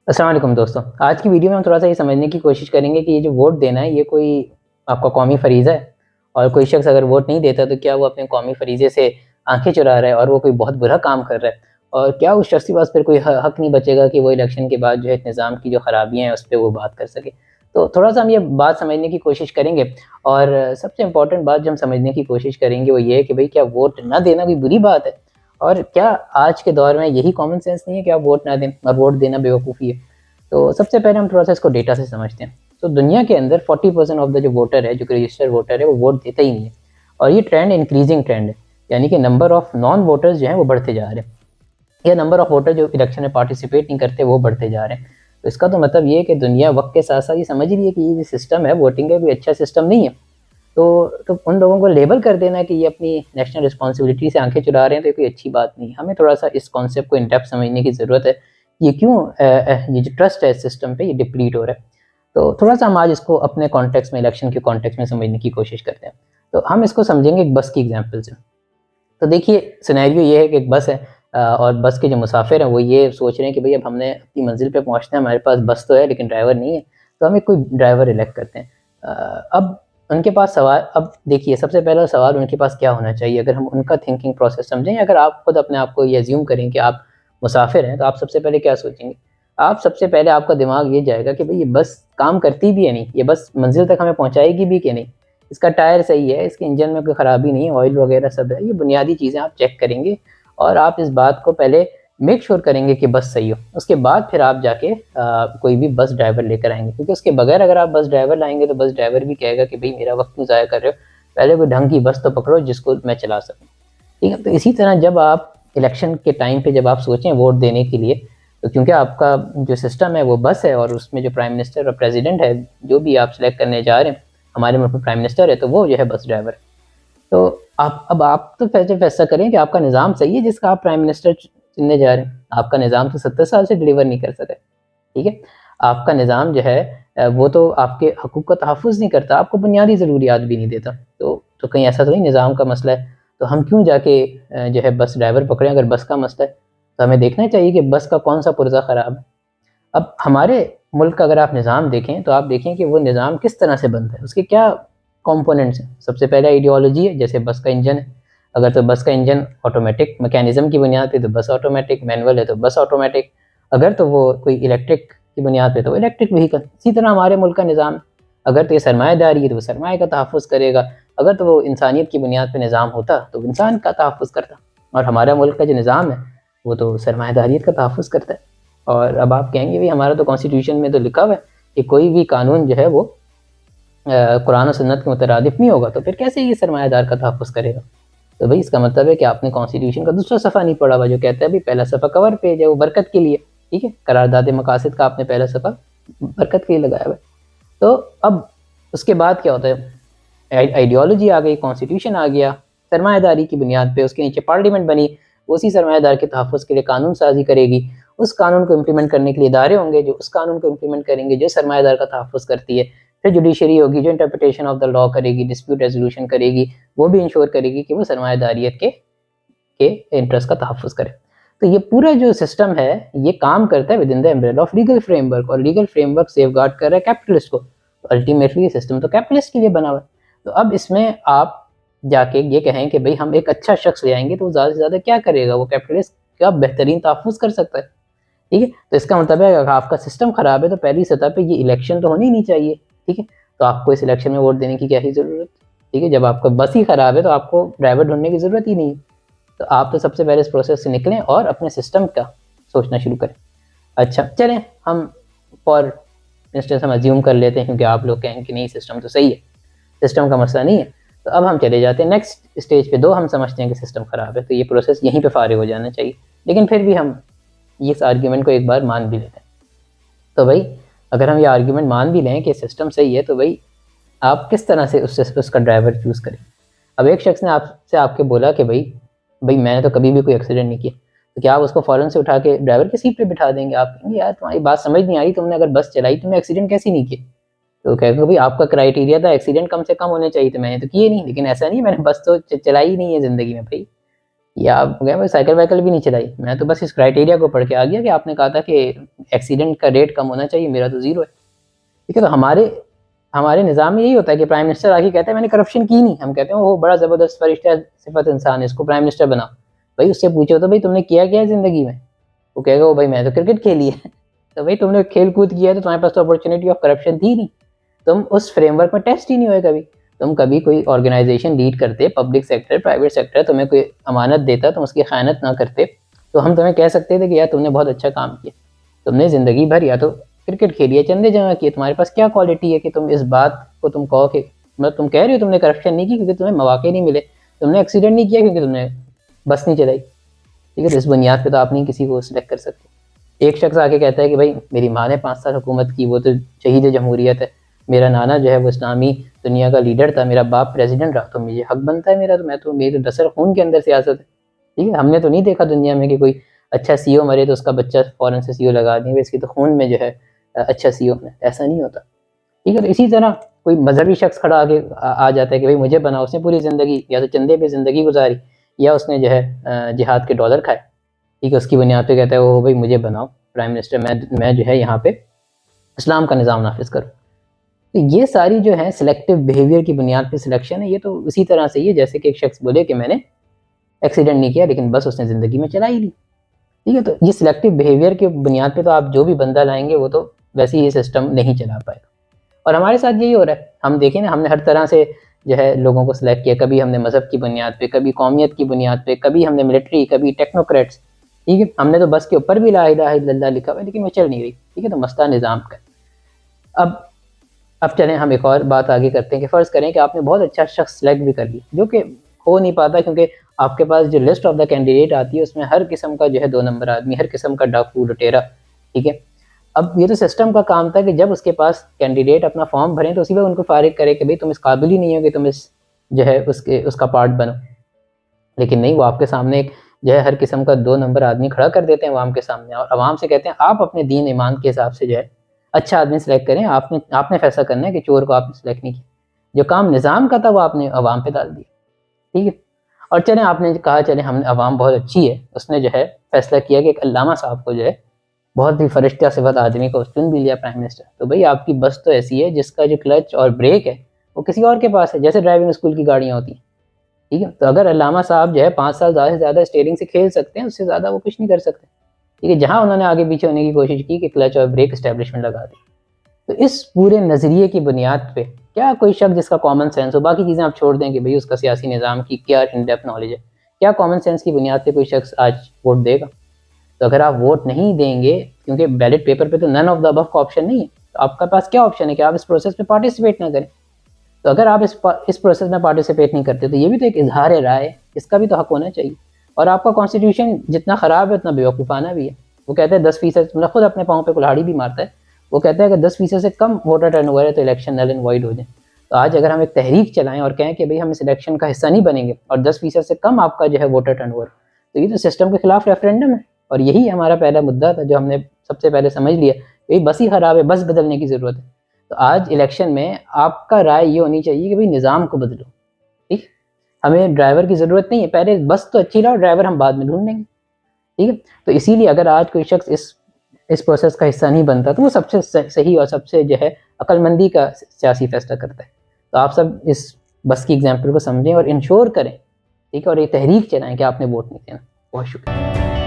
अस्सलाम वालेकुम दोस्तों। आज की वीडियो में हम थोड़ा-सा ये समझने की कोशिश करेंगे कि ये जो वोट देना है ये कोई आपका कौमी फ़रीज़ा है और कोई शख़्स अगर वोट नहीं देता तो क्या वो अपने कौमी फ़रीज़े से आँखें चुरा रहा है और वो कोई बहुत बुरा काम कर रहा है? और क्या उस शख़्स के पास फिर कोई हक़ नहीं बचेगा कि वो इलेक्शन के बाद जो है निज़ाम की जो ख़राबियाँ हैं उस पे वो बात कर सके? तो थोड़ा-सा हम ये बात समझने की कोशिश करेंगे और सबसे इम्पोर्टेंट बात जो हम समझने की कोशिश करेंगे वो ये है कि भई क्या वोट ना देना कोई बुरी बात है? और क्या आज के दौर में यही कॉमन सेंस नहीं है कि आप वोट ना दें और वोट देना बेवकूफ़ी है? तो सबसे पहले हम थोड़ा-सा इसको डेटा से समझते हैं। तो दुनिया के अंदर 40% ऑफ द जो वोटर है, जो कि रजिस्टर्ड वोटर है, वो वोट देता ही नहीं है और ये ट्रेंड इंक्रीज़िंग ट्रेंड है, यानी कि नंबर ऑफ नॉन वोटर्स जो हैं वो बढ़ते जा रहे हैं या नंबर ऑफ वोटर जो इलेक्शन में पार्टिसिपेट नहीं करते वो बढ़ते जा रहे हैं। तो इसका तो मतलब ये है कि दुनिया वक़्त के साथ-साथ ये समझ रही है कि ये जो सिस्टम है वोटिंग का कोई अच्छा सिस्टम नहीं है। तो उन लोगों को लेबल कर देना कि ये अपनी नेशनल रिस्पॉन्सिबिलिटी से आँखें चुरा रहे हैं तो ये कोई अच्छी बात नहीं है। हमें थोड़ा-सा इस कॉन्सेप्ट को इन डेप्थ समझने की ज़रूरत है। ये क्यों ये जो ट्रस्ट है इस सिस्टम पे ये डिप्लीट हो रहा है। तो थोड़ा-सा हम आज इसको अपने कॉन्टेक्स्ट में इलेक्शन के कॉन्टेक्स्ट में समझने की कोशिश करते हैं। तो हम इसको समझेंगे एक बस की एग्ज़ाम्पल से। तो देखिए सिनेरियो ये है कि एक बस है और बस के जो मुसाफिर हैं वो ये सोच रहे हैं कि भई अब हमने अपनी मंज़िल पे पहुँचना है, हमारे पास बस तो है लेकिन ड्राइवर नहीं है, तो हम एक कोई ड्राइवर इलेक्ट करते हैं। अब उनके पास सवाल अब देखिए सबसे पहला सवाल उनके पास क्या होना चाहिए अगर हम उनका थिंकिंग प्रोसेस समझें या अगर आप खुद अपने आप को ये अज़्यूम करें कि आप मुसाफिर हैं, तो आप सबसे पहले क्या सोचेंगे? आप सबसे पहले आपका दिमाग ये जाएगा कि भई ये बस काम करती भी है नहीं, ये बस मंज़िल तक हमें पहुँचाएगी भी कि नहीं? इसका टायर सही है, इसके इंजन में कोई ख़राबी नहीं है, ऑयल वग़ैरह सब है, ये बुनियादी चीज़ें आप चेक करेंगे और आप इस बात को पहले मेक श्योर करेंगे कि बस सही हो। उसके बाद फिर आप जाके कोई भी बस ड्राइवर लेकर आएँगे क्योंकि उसके बगैर अगर आप बस ड्राइवर लाएँगे तो बस ड्राइवर भी कहेगा कि भई मेरा वक़्त क्यों ज़ाया कर रहे हो? पहले कोई ढंग की बस तो पकड़ो जिसको मैं चला सकूँ। ठीक है? तो इसी तरह जब आप इलेक्शन के टाइम पे जब आप सोचें वोट देने के लिए, तो क्योंकि आपका जो सिस्टम है वो बस है और उसमें जो प्राइम मिनिस्टर और प्रेज़िडेंट है, जो भी आप सिलेक्ट करने जा रहे हैं, हमारे मुल्क में प्राइम मिनिस्टर है, तो वो जो है बस ड्राइवर है। तो आप तो पहले फैसला करें कि आपका निज़ाम सही है जिसका आप प्राइम मिनिस्टर चुनने जा रहे हैं। आपका निज़ाम तो 70 साल से डिलीवर नहीं कर सका है, ठीक है? आपका निज़ाम जो है वो तो आपके हकूक़ का तहफ़्फ़ुज़ नहीं करता, आपको बुनियादी ज़रूरियात भी नहीं देता। तो कहीं ऐसा तो नहीं निज़ाम का मसला है, तो हम क्यों जाके जो है बस ड्राइवर पकड़ें अगर बस का मसला है? तो हमें देखना चाहिए कि बस का कौन-सा पुर्ज़ा ख़राब है। अब हमारे मुल्क का अगर आप निज़ाम देखें, तो आप देखें कि वो निज़ाम किस तरह से बनता है, उसके क्या कंपोनेंट्स हैं। सबसे पहले आइडियोलॉजी है, जैसे बस का इंजन है, अगर तो बस का इंजन ऑटोमैटिक मैकेनिज़्म की बुनियाद पे तो बस ऑटोमैटिक, मैनुअल है तो बस ऑटोमैटिक, अगर तो वो कोई इलेक्ट्रिक की बुनियाद पे तो इलेक्ट्रिक व्हीकल। इसी तरह हमारे मुल्क का निज़ाम, अगर तो ये सरमायादारी है तो वो सरमाए का तहफ़्फ़ुज़ करेगा, अगर तो वो इंसानियत की बुनियाद पे निज़ाम होता तो वो इंसान का तहफ़्फ़ुज़ करता और हमारा मुल्क का जो निज़ाम है, वो तो सरमायादारियत का तहफ़्फ़ुज़ करता है। और अब आप कहेंगे भई हमारा तो कॉन्स्टिट्यूशन में तो लिखा हुआ है कि कोई भी कानून जो है वो कुरान और सुन्नत के मुतरादिफ नहीं होगा, तो फिर कैसे ये सरमायादार का तहफ़्फ़ुज़ करेगा? तो भई इसका मतलब है कि आपने कॉन्स्टिट्यूशन का दूसरा सफ़ा नहीं पढ़ा हुआ जो कहता है भई पहला सफ़ा कवर पेज है वो बरकत के लिए, ठीक है? करारदाद मकासिद का आपने पहला सफ़ा बरकत के लिए लगाया हुआ है। तो अब उसके बाद क्या होता है? आइडियोलॉजी आ गई, कॉन्स्टिट्यूशन आ गया, सरमायादारी की बुनियाद पे उसके नीचे पार्लियामेंट बनी, वो उसी सरमायादार के तहफ़्फ़ुज़ के लिए कानून साज़ी करेगी। उस कानून को इम्प्लीमेंट करने के लिए इदारे होंगे जो उस कानून को इम्प्लीमेंट करेंगे जो सरमायादार का तहफ़्फ़ुज़ करती है। फिर जुडिशरी होगी जो इंटरप्रिटेशन ऑफ द लॉ करेगी, डिस्प्यूट रेज़ोल्यूशन करेगी, वो भी इंश्योर करेगी कि वो सरमायादारियत के इंटरेस्ट का तहफ़्फ़ुज़ करे। तो ये पूरा जो सिस्टम है, ये काम करता है within the umbrella of legal framework और लीगल फ्रेमवर्क सेफगार्ड कर रहा है कैपिटलिस्ट को। तो अल्टीमेटली ये सिस्टम तो कैपिटलिस्ट के लिए बना हुआ है। तो अब इसमें आप जाके ये कहें कि भई हम एक अच्छा शख्स ले आएँगे तो वो ज़्यादा से ज़्यादा क्या करेगा? वो कैपिटलिस्ट का बेहतरीन तहफ़्फ़ुज़ कर सकता है, ठीक है? तो इसका मतलब है अगर आपका सिस्टम ख़राब है तो पहली सतह पे ये इलेक्शन तो होनी ही नहीं चाहिए, ठीक है? तो आपको इस इलेक्शन में वोट देने की क्या ही ज़रूरत, ठीक है? जब आपका बस ही ख़राब है तो आपको ड्राइवर ढूँढने की ज़रूरत ही नहीं है। तो आप तो सबसे पहले इस प्रोसेस से निकलें और अपने सिस्टम का सोचना शुरू करें। अच्छा, चलें हम फॉर इंस्टेंस हम अज़्यूम कर लेते हैं क्योंकि आप लोग कहेंगे कि नहीं सिस्टम तो सही है, सिस्टम का मसला नहीं है। तो अब हम चले जाते हैं नेक्स्ट स्टेज पे, 2 हम समझते हैं कि सिस्टम ख़राब है, तो ये प्रोसेस यहीं पे फ़ारिग हो जाना चाहिए। लेकिन फिर भी हम इस आर्ग्यूमेंट को एक बार मान भी लेते हैं। तो भई अगर हम ये आर्ग्यूमेंट मान भी लें कि सिस्टम सही है, तो भई आप किस तरह से उसका ड्राइवर चूज़ करें? अब एक शख्स ने आपसे आके बोला कि भई मैंने तो कभी भी कोई एक्सीडेंट नहीं किया, तो क्या आप उसको फ़ौरन से उठा के ड्राइवर की सीट पे बिठा देंगे? आप कहेंगे यार तुम्हारी बात समझ नहीं आ रही, तुमने अगर बस चलाई तुमने एक्सीडेंट कैसे नहीं किए? तो कहेगा भई आपका क्राइटेरिया था एक्सीडेंट कम से कम होने चाहिए थे, मैंने तो किए नहीं, लेकिन ऐसा नहीं मैंने बस तो चलाई ही नहीं है ज़िंदगी में भई। या आप गए भाई साइकिल वाइकिल भी नहीं चलाई, मैं तो बस इस क्राइटेरिया को पढ़ के आ गया कि आपने कहा था कि एक्सीडेंट का रेट कम होना चाहिए, मेरा तो ज़ीरो है। ठीक है, तो हमारे हमारे निज़ाम में यही होता है कि प्राइम मिनिस्टर आके कहता है मैंने करप्शन की नहीं, हम कहते हैं वो बड़ा ज़बरदस्त फरिश्ता सिफत इंसान है, इसको प्राइम मिनिस्टर बनाओ। भाई उससे पूछो तो भाई तुमने किया क्या है ज़िंदगी में, वो कहेगा वो भाई मैं तो क्रिकेट खेली है। तो भाई तुमने खेल कूद किया है तो तुम्हारे पास तो अपॉर्चुनिटी ऑफ करप्शन थी नहीं, तुम उस फ्रेमवर्क में टेस्ट ही नहीं हुए कभी। तुम कभी कोई ऑर्गेनाइजेशन लीड करते, पब्लिक सेक्टर प्राइवेट सेक्टर तुम्हें कोई अमानत देता, तुम उसकी खयानत ना करते, तो हम तुम्हें कह सकते थे कि यार तुमने बहुत अच्छा काम किया, तुमने ज़िंदगी भर या तो क्रिकेट खेली है, चंदे जमा किए, तुम्हारे पास क्या क्वालिटी है कि तुम इस बात को तुम कहो कि मतलब तुम कह रहे हो तुमने करप्शन नहीं की क्योंकि तुम्हें मौके नहीं मिले, तुमने एक्सीडेंट नहीं किया क्योंकि तुमने बस नहीं चलाई। ठीक है, तो इस बुनियाद पे तो आप नहीं किसी को सिलेक्ट कर सकते। एक शख्स आके कहता है कि भाई मेरी माँ ने 5 साल हुकूमत की, वो तो शहीद जमहूरियत है, मेरा नाना जो है वो इस्लामी दुनिया का लीडर था, मेरा बाप प्रेसिडेंट रहा, तो मुझे हक बनता है मेरा, तो मैं तो मेरे दसर खून के अंदर सियासत है। ठीक है, हमने तो नहीं देखा दुनिया में कि कोई अच्छा सीईओ मरे तो उसका बच्चा फ़ौरन से सीईओ लगा देंगे, इसकी तो खून में जो है अच्छा सीईओ है, ऐसा नहीं होता। ठीक है, तो इसी तरह कोई मजहबी शख्स खड़ा आगे आ जाता है कि भाई मुझे बनाओ, उसने पूरी ज़िंदगी या तो चंदे पे ज़िंदगी गुजारी या उसने जो है जिहाद के डॉलर खाए। ठीक है, उसकी बुनियाद पे कहता है वो भाई मुझे बनाओ प्राइम मिनिस्टर, मैं जो है यहाँ पे इस्लाम का निज़ाम नाफिज करूँ। तो ये सारी जो है सिलेक्टिव बिहेवियर की बुनियाद पे सिलेक्शन है, ये तो उसी तरह से ही है जैसे कि एक शख्स बोले कि मैंने एक्सीडेंट नहीं किया लेकिन बस उसने ज़िंदगी में चला ही ली। ठीक है, तो ये सिलेक्टिव बिहेवियर के बुनियाद पे तो आप जो भी बंदा लाएंगे वो तो वैसे ही ये सिस्टम नहीं चला पाएगा। और हमारे साथ यही हो रहा है, हम देखें ना, हमने हर तरह से जो है लोगों को सिलेक्ट किया, कभी हमने मज़हब की बुनियाद पे, कभी कौमियत की बुनियाद पे, कभी हमने मिलिट्री, कभी टेक्नोक्रेट्स। ठीक है, हमने तो बस के ऊपर भी ला इलाहा इल्लल्लाह लिखा हुआ है लेकिन वो चल नहीं रही। ठीक है, तो मसला निज़ाम का। अब अब चलें हम एक और बात आगे करते हैं कि फ़र्ज़ करें कि आपने बहुत अच्छा शख्स सेलेक्ट भी कर लिया, जो कि हो नहीं पाता क्योंकि आपके पास जो लिस्ट ऑफ द कैंडिडेट आती है उसमें हर किस्म का जो है 2 नंबर आदमी, हर किस्म का डाकू लुटेरा। ठीक है, अब ये तो सिस्टम का काम था कि जब उसके पास कैंडिडेट अपना फॉर्म भरें तो उसी वक्त उनको फारिग करे कि भाई तुम इस काबिल ही नहीं हो कि तुम इस जो है उसका पार्ट बनो। लेकिन नहीं, वो आपके सामने एक जो है हर किस्म का 2 नंबर आदमी खड़ा कर देते हैं अवाम के सामने और अवाम से कहते हैं आप अपने दीन ईमान के हिसाब से जो है अच्छा आदमी सेलेक्ट करें, आपने आपने फैसला करना है कि चोर को आपने सेलेक्ट नहीं किया। जो काम निज़ाम का था वो आपने अवाम पे डाल दिया। ठीक है, और चलें आपने कहा चलें हमने अवाम बहुत अच्छी है, उसने जो है फैसला किया कि एक अल्लामा साहब को जो है बहुत ही फरिश्ता सिफत आदमी को चुन भी लिया प्राइम मिनिस्टर। तो भाई आपकी बस तो ऐसी है जिसका जो क्लच और ब्रेक है वो किसी और के पास है, जैसे ड्राइविंग स्कूल की गाड़ियाँ होती हैं। ठीक है, तो अगर अल्लामा साहब जो है 5 साल ज़्यादा से ज़्यादा स्टीयरिंग से खेल सकते हैं, उससे ज़्यादा वो कुछ नहीं कर सकते। ठीक है, जहाँ उन्होंने आगे पीछे होने की कोशिश की कि क्लच और ब्रेक इस्टेब्लिशमेंट लगा दी। तो इस पूरे नज़रिए की बुनियाद पे क्या कोई शख्स जिसका कॉमन सेंस हो, बाकी चीज़ें आप छोड़ दें कि भाई उसका सियासी निज़ाम की क्या इन डेप्थ नॉलेज है, क्या कॉमन सेंस की बुनियाद पे कोई शख्स आज वोट देगा? तो अगर आप वोट नहीं देंगे क्योंकि बैलेट पेपर पे तो नन ऑफ द अबव का ऑप्शन नहीं है, तो आपके पास क्या ऑप्शन है कि आप इस प्रोसेस में पार्टिसिपेट ना करें। तो अगर आप इस प्रोसेस में पार्टिसिपेट नहीं करते तो ये भी तो एक इजहार राय है, इसका भी तो हक होना चाहिए। और आपका कॉन्स्टिट्यूशन जितना ख़राब है उतना बेवकूफ़ाना भी है। वो कहता है 10% मतलब खुद अपने पाँव पे कुल्हाड़ी भी मारता है। वो कहता है अगर 10% से कम वोटर टर्नओवर है तो इलेक्शन नल एंड वॉइड हो जाए। तो आज अगर हम एक तहरीक चलाएं और कहें कि भाई हम इस इलेक्शन का हिस्सा नहीं बनेंगे और 10% से कम आपका जो है वोटर टर्नओवर, तो ये तो सिस्टम के खिलाफ रेफरेंडम है। और यही हमारा पहला मुद्दा था जो हमने सबसे पहले समझ लिया, यही बस ही ख़राब है, बस बदलने की ज़रूरत है। तो आज इलेक्शन में आपका राय ये होनी चाहिए कि भाई निज़ाम को बदलो। ठीक, हमें ड्राइवर की ज़रूरत नहीं है, पहले बस तो अच्छी लाओ, ड्राइवर हम बाद में ढूंढ लेंगे। ठीक है, तो इसीलिए अगर आज कोई शख्स इस प्रोसेस का हिस्सा नहीं बनता तो वो सबसे सही और सबसे जो है अक्लमंदी का सियासी फैसला करता है। तो आप सब इस बस की एग्जाम्पल को समझें और इंश्योर करें, ठीक है, और ये तहरीक चलाएं कि आपने वोट नहीं देना। बहुत शुक्रिया।